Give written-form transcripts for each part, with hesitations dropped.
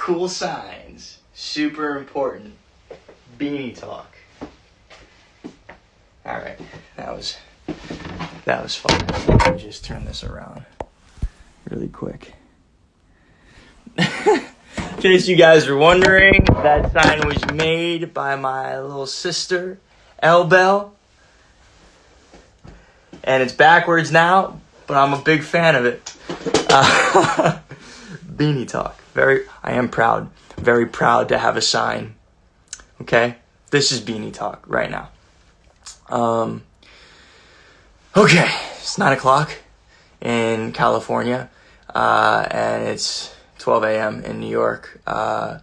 Cool signs. Super important. Beanie talk. Alright, that was fun. Let me just turn this around really quick. In case you guys were wondering, that sign was made by my little sister, Elle. And it's backwards now, but I'm a big fan of it. Beanie talk. I am proud. Very proud to have a sign. Okay? This is Beanie talk right now. Okay. It's 9 o'clock in California. And it's 12 a.m. in New York. And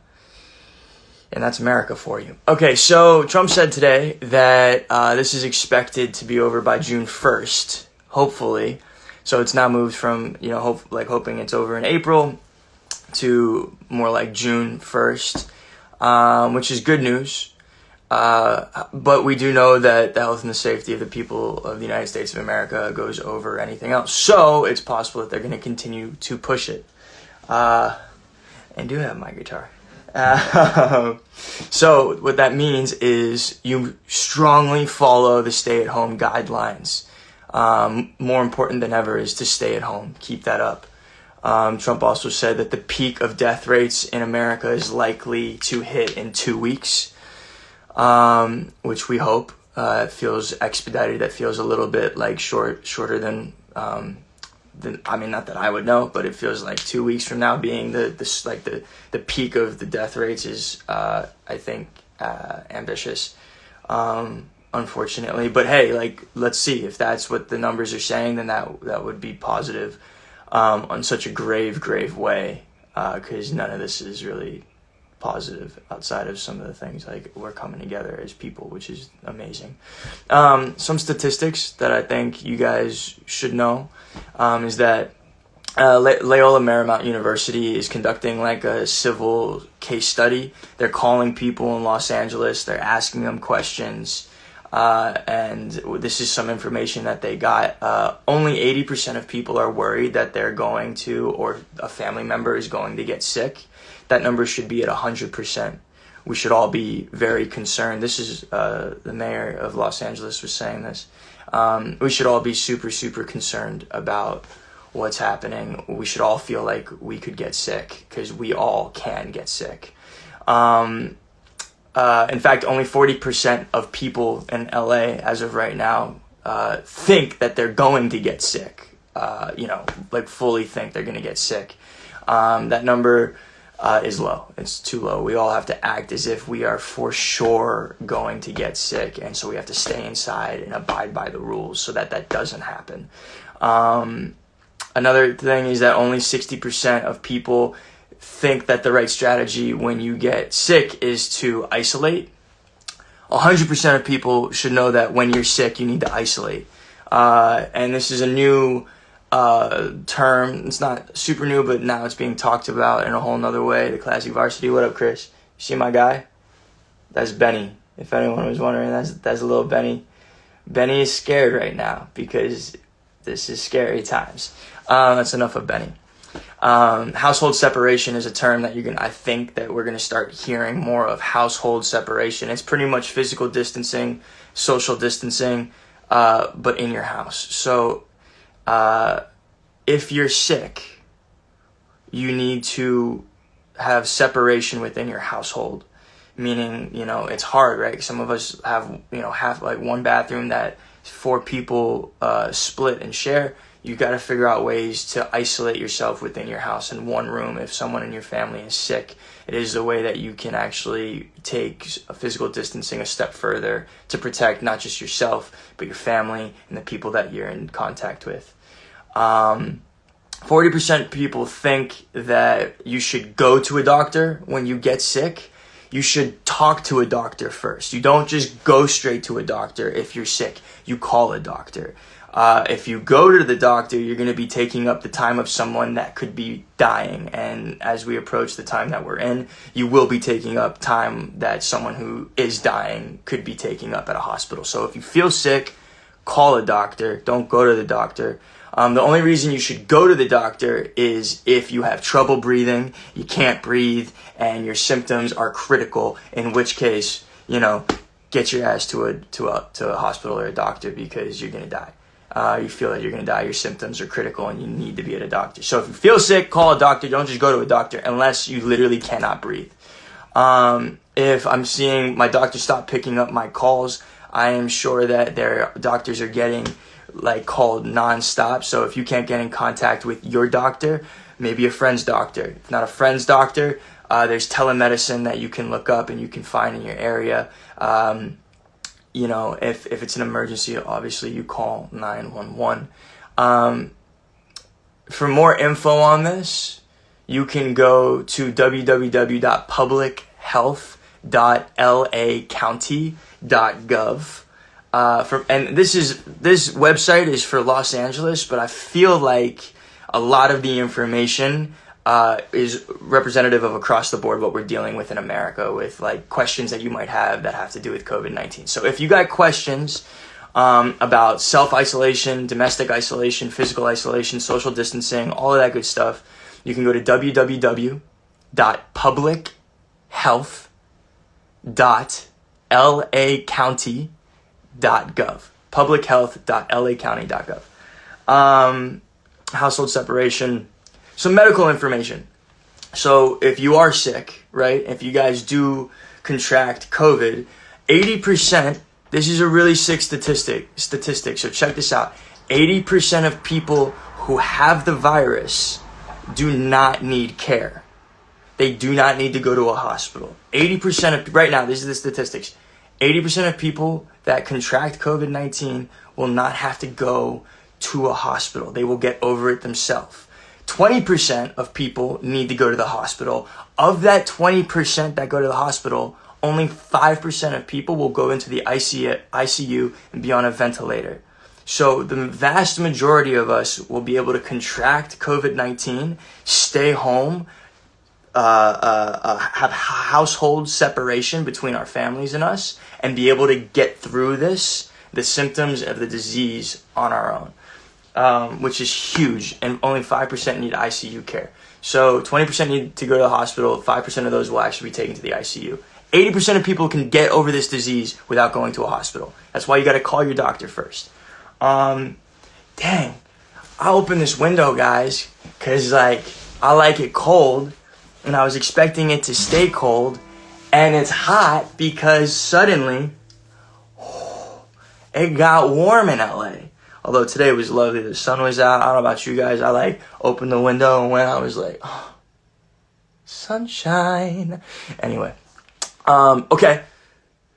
that's America for you. Okay, so Trump said today that this is expected to be over by June 1st, hopefully. So it's now moved from, hoping it's over in April to more like June 1st, which is good news. But we do know that the health and the safety of the people of the United States of America goes over anything else. So it's possible that they're going to continue to push it. And do have my guitar. So what that means is you strongly follow the stay-at-home guidelines. More important than ever is to stay at home. Keep that up. Trump also said that the peak of death rates in America is likely to hit in 2 weeks, which we hope. It feels expedited. That feels a little bit like shorter than not that I would know, but it feels like 2 weeks from now being the peak of the death rates is, I think, ambitious, unfortunately. But hey, let's see if that's what the numbers are saying, then that would be positive, on such a grave way, because none of this is really positive outside of some of the things like we're coming together as people, which is amazing. Some statistics that I think you guys should know is that Loyola Marymount University is conducting like a civil case study. They're calling people in Los Angeles. They're asking them questions. And this is some information that they got. Only 80% of people are worried that they're going to, or a family member is going to get sick. That number should be at 100%. We should all be very concerned. This is the mayor of Los Angeles was saying this. We should all be super, super concerned about what's happening. We should all feel like we could get sick because we all can get sick. In fact, only 40% of people in LA as of right now think that they're going to get sick. Fully think they're going to get sick. That number is low. It's too low. We all have to act as if we are for sure going to get sick, and so we have to stay inside and abide by the rules so that doesn't happen. Another thing is that only 60% of people think that the right strategy when you get sick is to isolate. 100% of people should know that when you're sick, you need to isolate. And this is a new term. It's not super new, but now it's being talked about in a whole nother way. The Classic Varsity. What up, Chris? You see my guy? That's Benny. If anyone was wondering, that's a little Benny. Benny is scared right now because this is scary times. That's enough of Benny. Household separation is a term that I think that we're going to start hearing more of. Household separation. It's pretty much physical distancing, social distancing, but in your house. So, if you're sick, you need to have separation within your household. Meaning, it's hard, right? Some of us have, one bathroom that 4 people split and share. You got to figure out ways to isolate yourself within your house in one room. If someone in your family is sick, it is the way that you can actually take physical distancing a step further to protect not just yourself, but your family and the people that you're in contact with. 40% people think that you should go to a doctor when you get sick. You should talk to a doctor first. You don't just go straight to a doctor if you're sick. You call a doctor. If you go to the doctor, you're going to be taking up the time of someone that could be dying. And as we approach the time that we're in, you will be taking up time that someone who is dying could be taking up at a hospital. So if you feel sick, call a doctor. Don't go to the doctor. The only reason you should go to the doctor is if you have trouble breathing, you can't breathe, and your symptoms are critical, in which case, get your ass to a hospital or a doctor, because you're going to die. You feel that you're going to die, your symptoms are critical, and you need to be at a doctor. So if you feel sick, call a doctor. Don't just go to a doctor unless you literally cannot breathe. If I'm seeing my doctor stop picking up my calls, I am sure that their doctors are getting called nonstop. So if you can't get in contact with your doctor, maybe a friend's doctor. If not a friend's doctor, there's telemedicine that you can look up and you can find in your area. If it's an emergency, obviously you call 911. For more info on this, you can go to www.publichealth.lacounty.gov. And this website is for Los Angeles, but I feel like a lot of the information is representative of across the board what we're dealing with in America, with questions that you might have that have to do with COVID-19. So if you got questions about self-isolation, domestic isolation, physical isolation, social distancing, all of that good stuff, you can go to www.publichealth.lacounty.gov. publichealth.lacounty.gov. Household separation, some medical information. So if you are sick, right, if you guys do contract COVID, 80%, this is a really sick statistic, so check this out. 80% of people who have the virus do not need care. They do not need to go to a hospital. 80% of, right now, these are the statistics. 80% of people that contract COVID-19 will not have to go to a hospital. They will get over it themselves. 20% of people need to go to the hospital. Of that 20% that go to the hospital, only 5% of people will go into the ICU and be on a ventilator. So the vast majority of us will be able to contract COVID-19, stay home, have household separation between our families and us, and be able to get through the symptoms of the disease on our own, which is huge. And only 5% need ICU care. So 20% need to go to the hospital. 5% of those will actually be taken to the ICU. 80% of people can get over this disease without going to a hospital. That's why you got to call your doctor first. Dang, I opened this window, guys, because I like it cold, and I was expecting it to stay cold, and it's hot because suddenly it got warm in LA. Although today was lovely, the sun was out. I don't know about you guys. I opened the window, and when I was oh, sunshine. Anyway, okay.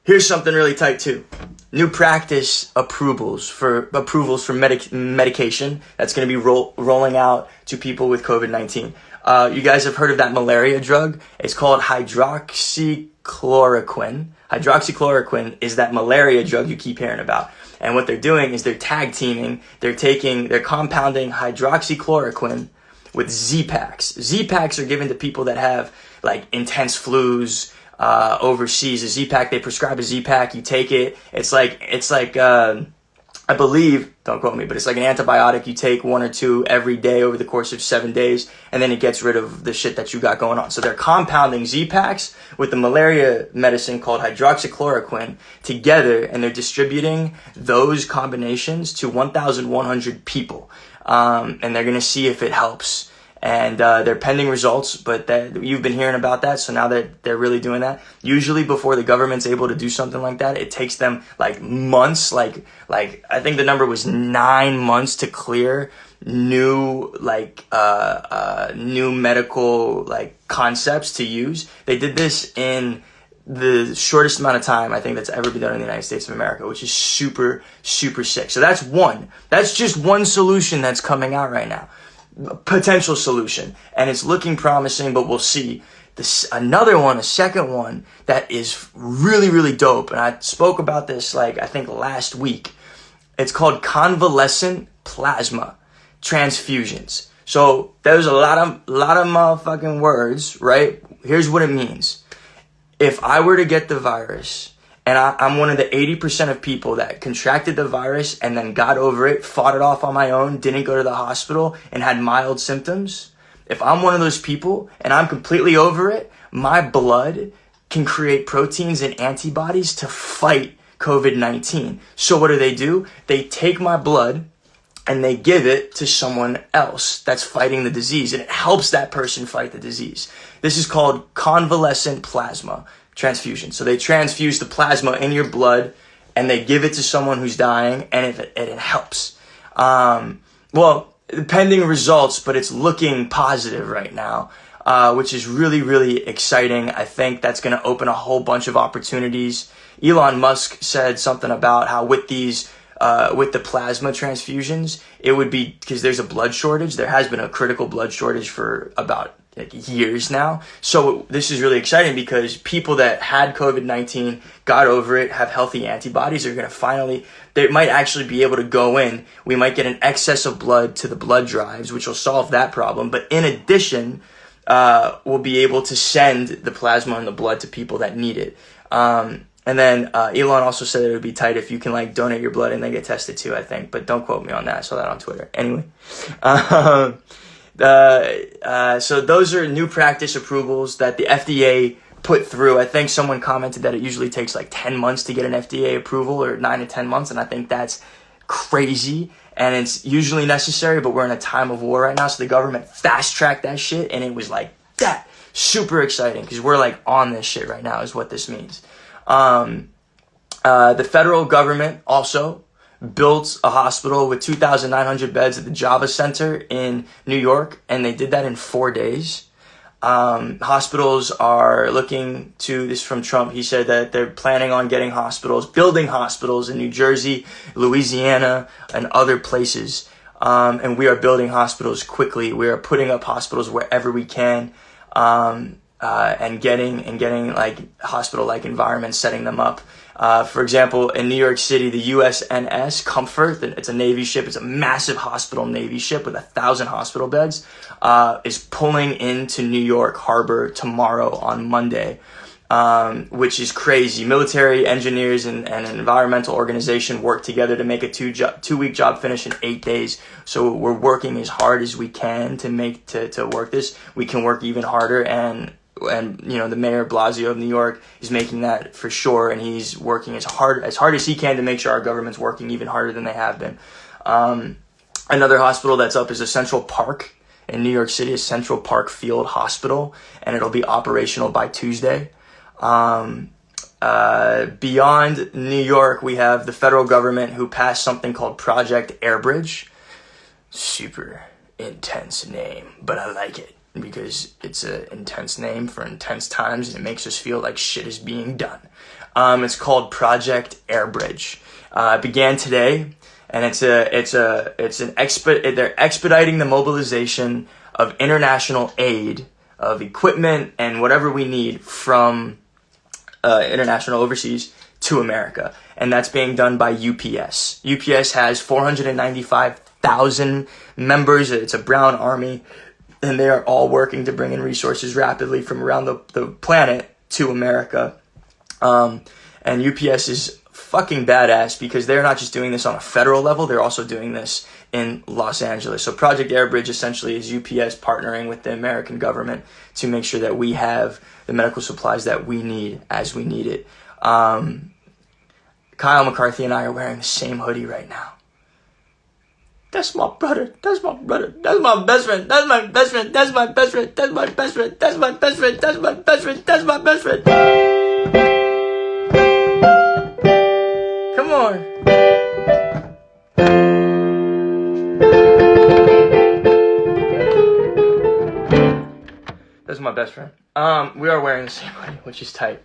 Here's something really tight too. New practice approvals for medication that's going to be rolling out to people with COVID-19. You guys have heard of that malaria drug? It's called hydroxychloroquine. Hydroxychloroquine is that malaria drug you keep hearing about. And what they're doing is they're tag teaming. They're compounding hydroxychloroquine with Z-Packs. Z-Packs are given to people that have intense flus, overseas. A Z-Pack, they prescribe a Z-Pack, you take it. It's like I believe, don't quote me, but it's like an antibiotic. You take 1 or 2 every day over the course of 7 days, and then it gets rid of the shit that you got going on. So they're compounding Z-Packs with the malaria medicine called hydroxychloroquine together, and they're distributing those combinations to 1,100 people. And they're going to see if it helps. And they're pending results, but you've been hearing about that, so now that they're really doing that. Usually before the government's able to do something like that, it takes them months, I think the number was 9 months to clear new new medical concepts to use. They did this in the shortest amount of time I think that's ever been done in the United States of America, which is super, super sick. So that's just one solution that's coming out right now. Potential solution, and it's looking promising, but we'll see. A second one that is really, really dope, and I spoke about this I think last week. It's called convalescent plasma transfusions. So there's a lot of motherfucking words, right? Here's what it means. If I were to get the virus And I'm one of the 80% of people that contracted the virus and then got over it, fought it off on my own, didn't go to the hospital, and had mild symptoms. If I'm one of those people and I'm completely over it, my blood can create proteins and antibodies to fight COVID-19. So what do? They take my blood and they give it to someone else that's fighting the disease, and it helps that person fight the disease. This is called convalescent plasma transfusion. So they transfuse the plasma in your blood and they give it to someone who's dying, and it helps. Well, pending results, but it's looking positive right now, which is really, really exciting. I think that's going to open a whole bunch of opportunities. Elon Musk said something about how with these with the plasma transfusions, it would be, because there's a blood shortage. There has been a critical blood shortage for about years now. So this is really exciting because people that had COVID-19, got over it, have healthy antibodies, are going to finally, they might actually be able to go in. We might get an excess of blood to the blood drives, which will solve that problem. But in addition, we'll be able to send the plasma and the blood to people that need it. And then Elon also said that it would be tight if you can like donate your blood and then get tested too, I think. But don't quote me on that. I saw that on Twitter. Anyway. So those are new practice approvals that the FDA put through. I think someone commented that it usually takes like 10 months to get an FDA approval, or 9 to 10 months. And I think that's crazy. And it's usually necessary, but we're in a time of war right now. So the government fast tracked that shit. And it was like that. Super exciting because we're like on this shit right now is what this means. The federal government also built a hospital with 2,900 beds at the Java Center in New York, and they did that in 4 days. Hospitals are looking to, this from Trump, he said that they're planning on building hospitals in New Jersey, Louisiana, and other places. And we are building hospitals quickly. We are putting up hospitals wherever we can, and getting like hospital-like environments, setting them up. For example, in New York City, the USNS Comfort, it's a Navy ship, it's a massive hospital Navy ship with 1,000 hospital beds, is pulling into New York Harbor tomorrow on Monday, which is crazy. Military, engineers, and an environmental organization work together to make a two-week job finish in 8 days. So we're working as hard as we can to work this. We can work even harder, and you know, the mayor Blasio of New York is making that for sure, and he's working as hard as he can to make sure our government's working even harder than they have been. Another hospital that's up is a Central Park in New York City, a Central Park Field Hospital, and it'll be operational by Tuesday. Beyond New York, we have the federal government who passed something called Project Airbridge. Super intense name, but I like it because it's an intense name for intense times, and it makes us feel like shit is being done. It's called Project Airbridge. It began today, and they're expediting the mobilization of international aid, of equipment and whatever we need from international overseas to America. And that's being done by UPS. UPS has 495,000 members. It's a brown army, and they are all working to bring in resources rapidly from around the planet to America. And UPS is fucking badass because they're not just doing this on a federal level, they're also doing this in Los Angeles. So Project Airbridge essentially is UPS partnering with the American government to make sure that we have the medical supplies that we need as we need it. Kyle McCarthy and I are wearing the same hoodie right now. That's my brother. That's my brother. That's my best friend. That's my best friend. That's my best friend. That's my best friend. That's my best friend. That's my best friend. That's my best friend. Come on. That's my best friend. We are wearing the same hoodie, which is tight.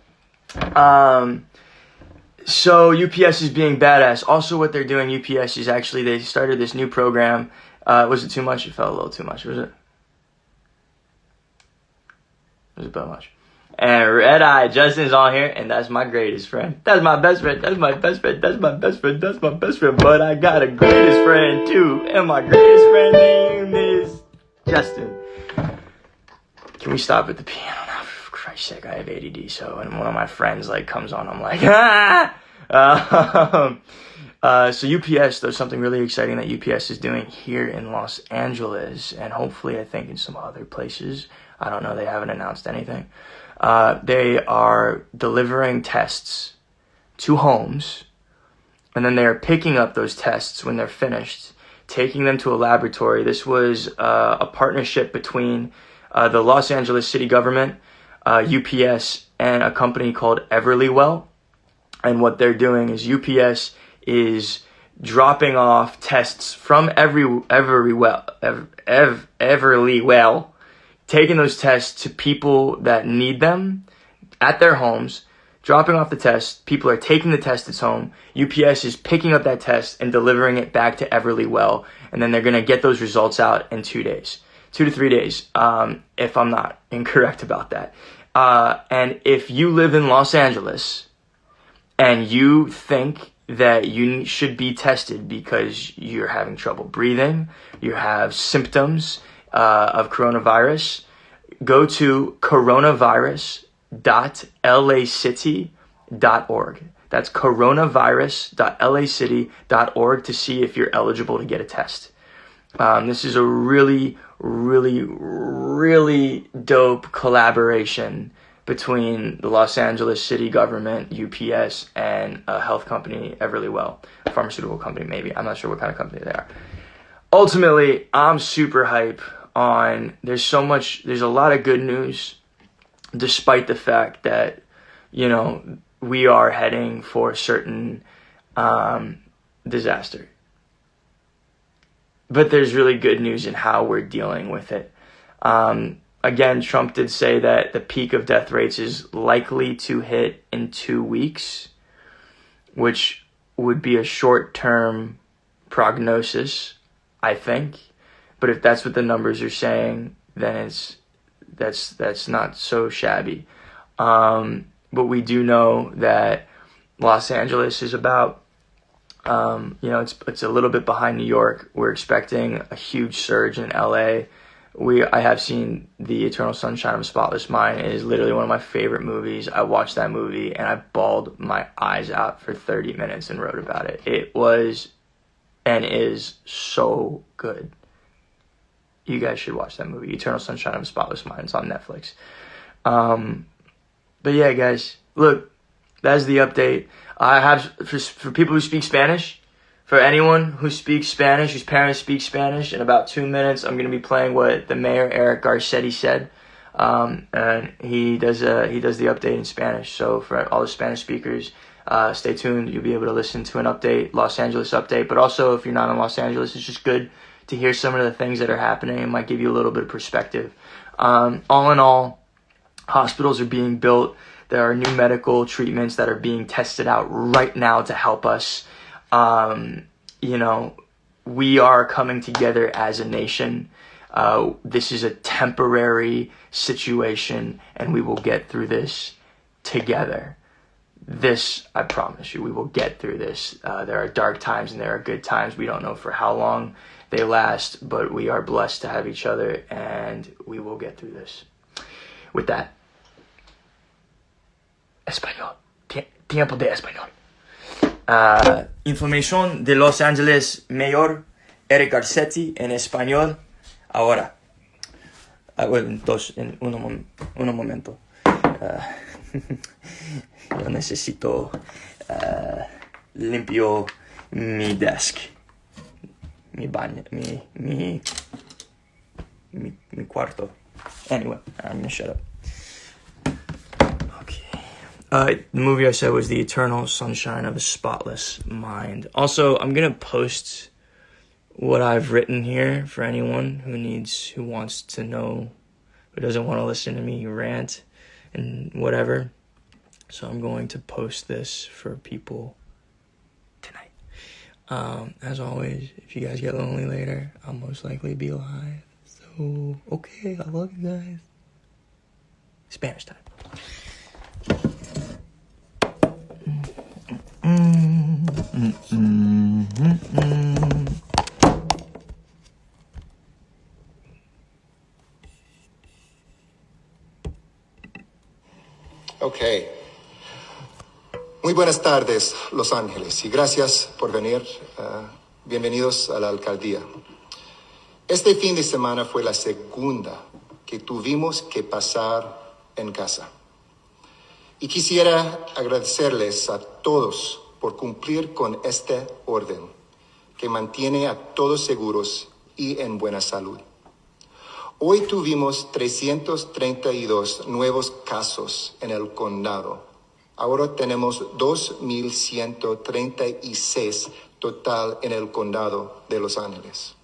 So UPS is being badass. Also, what they're doing, UPS, is actually they started this new program. Was it too much? It felt a little too much, was it? Was it too much? And Red Eye Justin's on here, and that's my greatest friend. That's my best friend. That's my best friend. That's my best friend. That's my best friend. But I got a greatest friend too, and my greatest friend name is Justin. Can we stop at the piano now, for Christ's sick. I have ADD. So when one of my friends like comes on, I'm like, ah! So UPS, there's something really exciting that UPS is doing here in Los Angeles, and hopefully I think in some other places. I don't know, they haven't announced anything. They are delivering tests to homes, and then they are picking up those tests when they're finished, taking them to a laboratory. This was a partnership between the Los Angeles city government, UPS, and a company called Everlywell. And what they're doing is UPS is dropping off tests from Everlywell, taking those tests to people that need them at their homes, dropping off the test. People are taking the test at home. UPS is picking up that test and delivering it back to Everlywell, and then they're going to get those results out in 2 days, 2 to 3 days, if I'm not incorrect about that. And if you live in Los Angeles and you think that you should be tested because you're having trouble breathing, you have symptoms of coronavirus, go to coronavirus.lacity.org. That's coronavirus.lacity.org to see if you're eligible to get a test. This is a really, really, really dope collaboration between the Los Angeles city government, UPS, and a health company, Everlywell, a pharmaceutical company maybe. I'm not sure what kind of company they are. Ultimately, I'm super hype on, there's a lot of good news, despite the fact that, we are heading for a certain disaster. But there's really good news in how we're dealing with it. Again, Trump did say that the peak of death rates is likely to hit in 2 weeks, which would be a short-term prognosis, I think. But if that's what the numbers are saying, then that's not so shabby. But we do know that Los Angeles is about, it's a little bit behind New York. We're expecting a huge surge in LA. I have seen The Eternal Sunshine of a Spotless Mind. It is literally one of my favorite movies. I watched that movie and I bawled my eyes out for 30 minutes and wrote about it. It was and is so good. You guys should watch that movie, Eternal Sunshine of a Spotless Mind. It's on Netflix. But yeah, guys, look, that's the update. I have, for people who speak Spanish, for anyone who speaks Spanish, whose parents speak Spanish, in about 2 minutes, I'm going to be playing what the mayor, Eric Garcetti, said. And he does the update in Spanish. So for all the Spanish speakers, stay tuned. You'll be able to listen to an update, Los Angeles update. But also, if you're not in Los Angeles, it's just good to hear some of the things that are happening. It might give you a little bit of perspective. All in all, hospitals are being built. There are new medical treatments that are being tested out right now to help us. We are coming together as a nation. This is a temporary situation, and we will get through this together. This, I promise you, we will get through this. There are dark times and there are good times. We don't know for how long they last, but we are blessed to have each other, and we will get through this. With that, Español. Tiempo de Español. Información de Los Angeles Mayor Eric Garcetti en español. Ahora. Un momento. Yo necesito limpio mi desk. Mi baño. Mi cuarto. Anyway, I'm gonna shut up. The movie I said was The Eternal Sunshine of a Spotless Mind. Also, I'm going to post what I've written here for anyone who wants to know, who doesn't want to listen to me rant and whatever. So I'm going to post this for people tonight. As always, if you guys get lonely later, I'll most likely be live. So, okay, I love you guys. Spanish time. Okay. Muy buenas tardes, Los Ángeles, y gracias por venir. Bienvenidos a la alcaldía. Este fin de semana fue la segunda que tuvimos que pasar en casa. Y quisiera agradecerles a todos por cumplir con este orden que mantiene a todos seguros y en buena salud. Hoy tuvimos 332 nuevos casos en el condado. Ahora tenemos 2,136 total en el condado de Los Ángeles.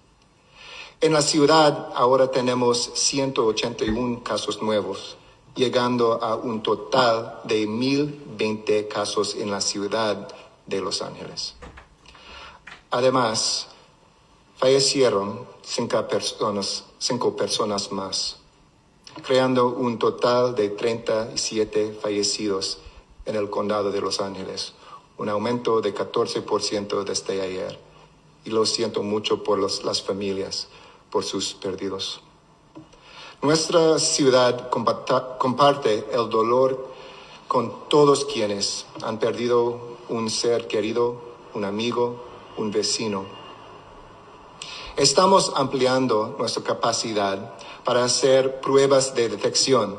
En la ciudad ahora tenemos 181 casos nuevos, llegando a un total de 1,020 casos en la ciudad de Los Ángeles. Además, fallecieron 5 personas más, creando un total de 37 fallecidos en el condado de Los Ángeles, un aumento de 14% desde ayer. Y lo siento mucho por las familias, por sus perdidos. Nuestra ciudad comparte el dolor con todos quienes han perdido un ser querido, un amigo, un vecino. Estamos ampliando nuestra capacidad para hacer pruebas de detección.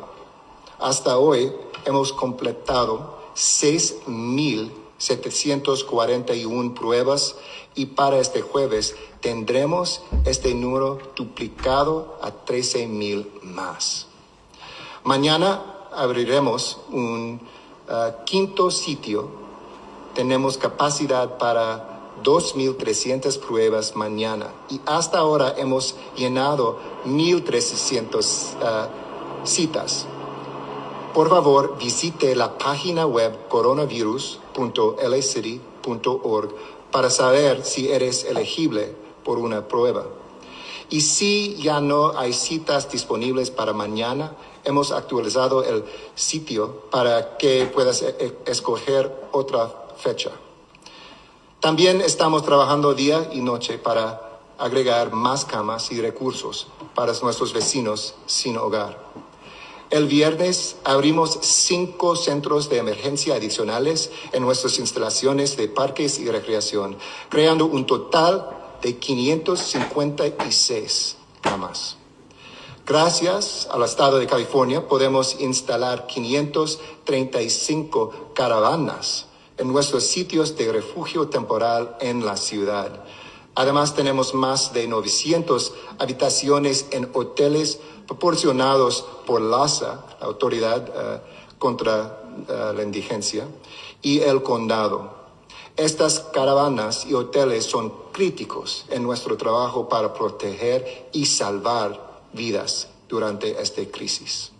Hasta hoy hemos completado 6,741 pruebas y para este jueves tendremos este número duplicado a 13,000 más. Mañana abriremos un quinto sitio. Tenemos capacidad para 2,300 pruebas mañana y hasta ahora hemos llenado 1,300 citas. Por favor, visite la página web coronavirus.lacity.org para saber si eres elegible por una prueba. Y si ya no hay citas disponibles para mañana, hemos actualizado el sitio para que puedas escoger otra fecha. También estamos trabajando día y noche para agregar más camas y recursos para nuestros vecinos sin hogar. El viernes abrimos 5 centros de emergencia adicionales en nuestras instalaciones de parques y recreación, creando un total de 556 camas. Gracias al estado de California podemos instalar 535 caravanas en nuestros sitios de refugio temporal en la ciudad. Además, tenemos más de 900 habitaciones en hoteles proporcionados por LASA, la Autoridad contra la Indigencia, y el condado. Estas caravanas y hoteles son críticos en nuestro trabajo para proteger y salvar vidas durante esta crisis.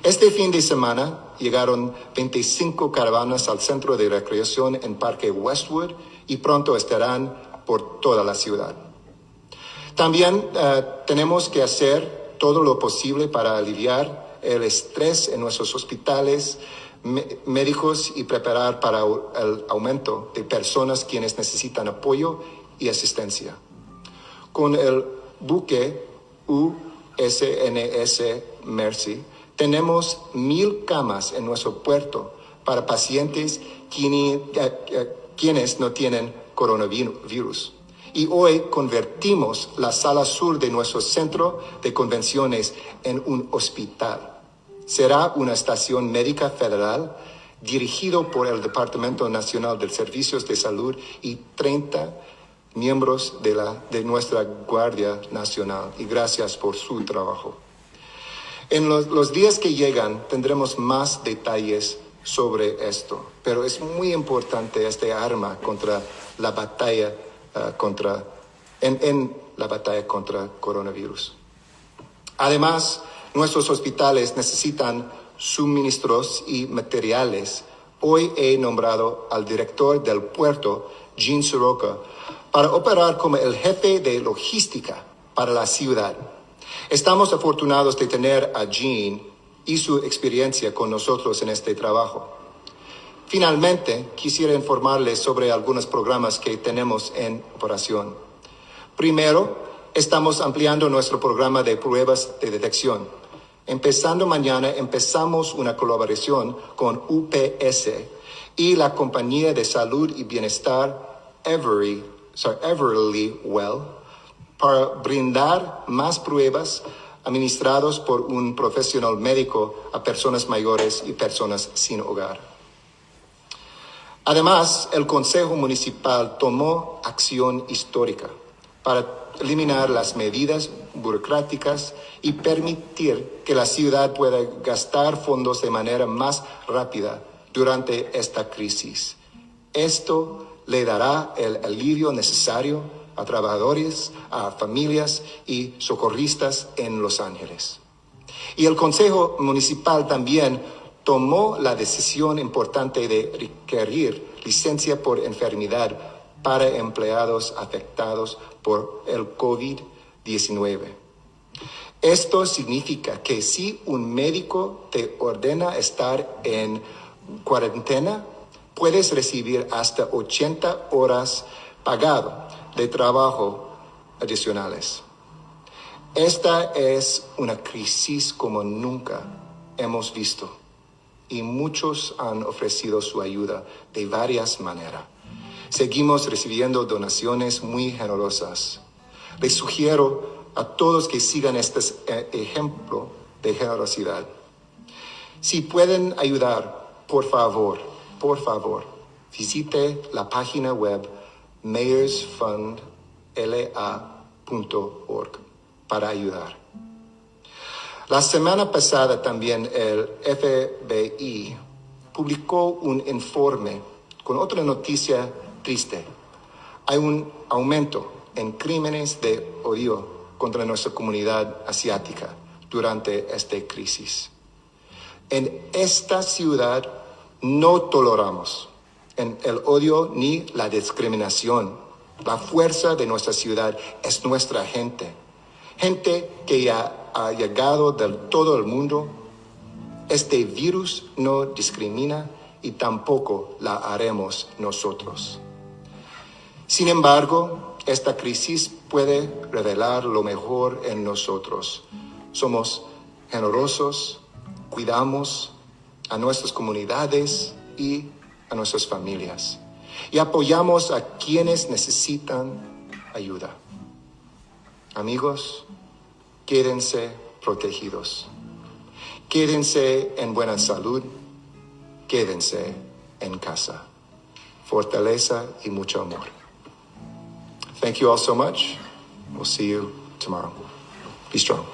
Este fin de semana llegaron 25 caravanas al centro de recreación en Parque Westwood y pronto estarán por toda la ciudad. También tenemos que hacer todo lo posible para aliviar el estrés en nuestros hospitales médicos y preparar para el aumento de personas quienes necesitan apoyo y asistencia. Con el buque USNS Mercy, tenemos 1,000 camas en nuestro puerto para pacientes quienes no tienen coronavirus. Y hoy convertimos la sala sur de nuestro centro de convenciones en un hospital. Será una estación médica federal dirigido por el Departamento Nacional de Servicios de Salud y 30 miembros de nuestra Guardia Nacional. Y gracias por su trabajo. En los días que llegan tendremos más detalles sobre esto, pero es muy importante este arma contra la batalla en la batalla contra coronavirus. Además, nuestros hospitales necesitan suministros y materiales. Hoy he nombrado al director del puerto, Gene Soroka, para operar como el jefe de logística para la ciudad. Estamos afortunados de tener a Gene y su experiencia con nosotros en este trabajo. Finalmente, quisiera informarles sobre algunos programas que tenemos en operación. Primero, estamos ampliando nuestro programa de pruebas de detección. Empezando mañana, empezamos una colaboración con UPS y la compañía de salud y bienestar Everly Well para brindar más pruebas administradas por un profesional médico a personas mayores y personas sin hogar. Además, el Consejo Municipal tomó acción histórica para eliminar las medidas burocráticas y permitir que la ciudad pueda gastar fondos de manera más rápida durante esta crisis. Esto le dará el alivio necesario a trabajadores, a familias y socorristas en Los Ángeles. Y el Consejo Municipal también tomó la decisión importante de requerir licencia por enfermedad para empleados afectados por el COVID-19. Esto significa que si un médico te ordena estar en cuarentena, puedes recibir hasta 80 horas pagado de trabajo adicionales. Esta es una crisis como nunca hemos visto y muchos han ofrecido su ayuda de varias maneras. Seguimos recibiendo donaciones muy generosas. Les sugiero a todos que sigan este ejemplo de generosidad. Si pueden ayudar, por favor, visite la página web mayorsfundla.org para ayudar. La semana pasada también el FBI publicó un informe con otra noticia triste. Hay un aumento en crímenes de odio contra nuestra comunidad asiática durante esta crisis. En esta ciudad no toleramos el odio ni la discriminación. La fuerza de nuestra ciudad es nuestra gente. Gente que ya ha llegado de todo el mundo. Este virus no discrimina y tampoco la haremos nosotros. Sin embargo, esta crisis puede revelar lo mejor en nosotros. Somos generosos, cuidamos a nuestras comunidades y a nuestras familias y apoyamos a quienes necesitan ayuda. Amigos, quédense protegidos. Quédense en buena salud. Quédense en casa. Fortaleza y mucho amor. Thank you all so much. We'll see you tomorrow. Be strong.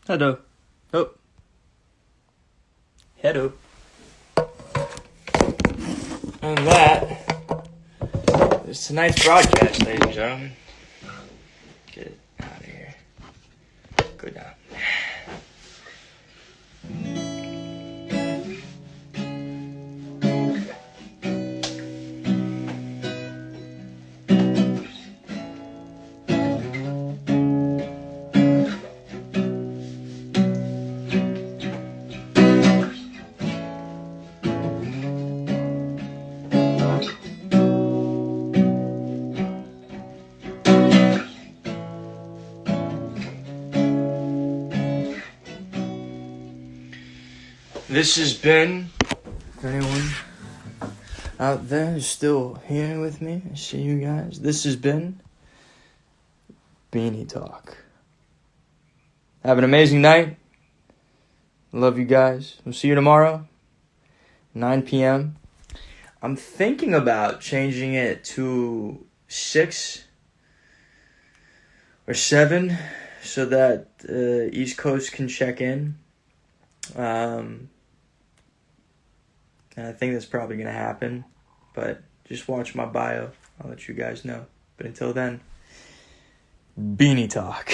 Hello. Oh. Hello. And that is tonight's broadcast, ladies and gentlemen. Get it out of here. Go down. This has been, if anyone out there is still here with me, I see you guys. This has been Beanie Talk. Have an amazing night. Love you guys. We'll see you tomorrow, 9 p.m. I'm thinking about changing it to 6 or 7 so that East Coast can check in. And I think that's probably going to happen. But just watch my bio. I'll let you guys know. But until then, Beanie Talk.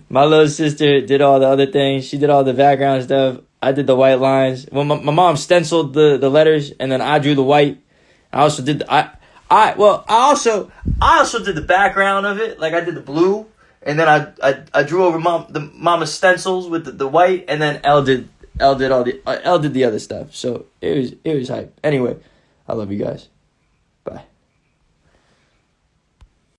My little sister did all the other things. She did all the background stuff. I did the white lines. Well, my mom stenciled the letters, and then I drew the white. I also did I also did the background of it. Like I did the blue, and then I drew over mama's stencils with the white, and then Elle did L did the other stuff. So it was hype. Anyway, I love you guys. Bye.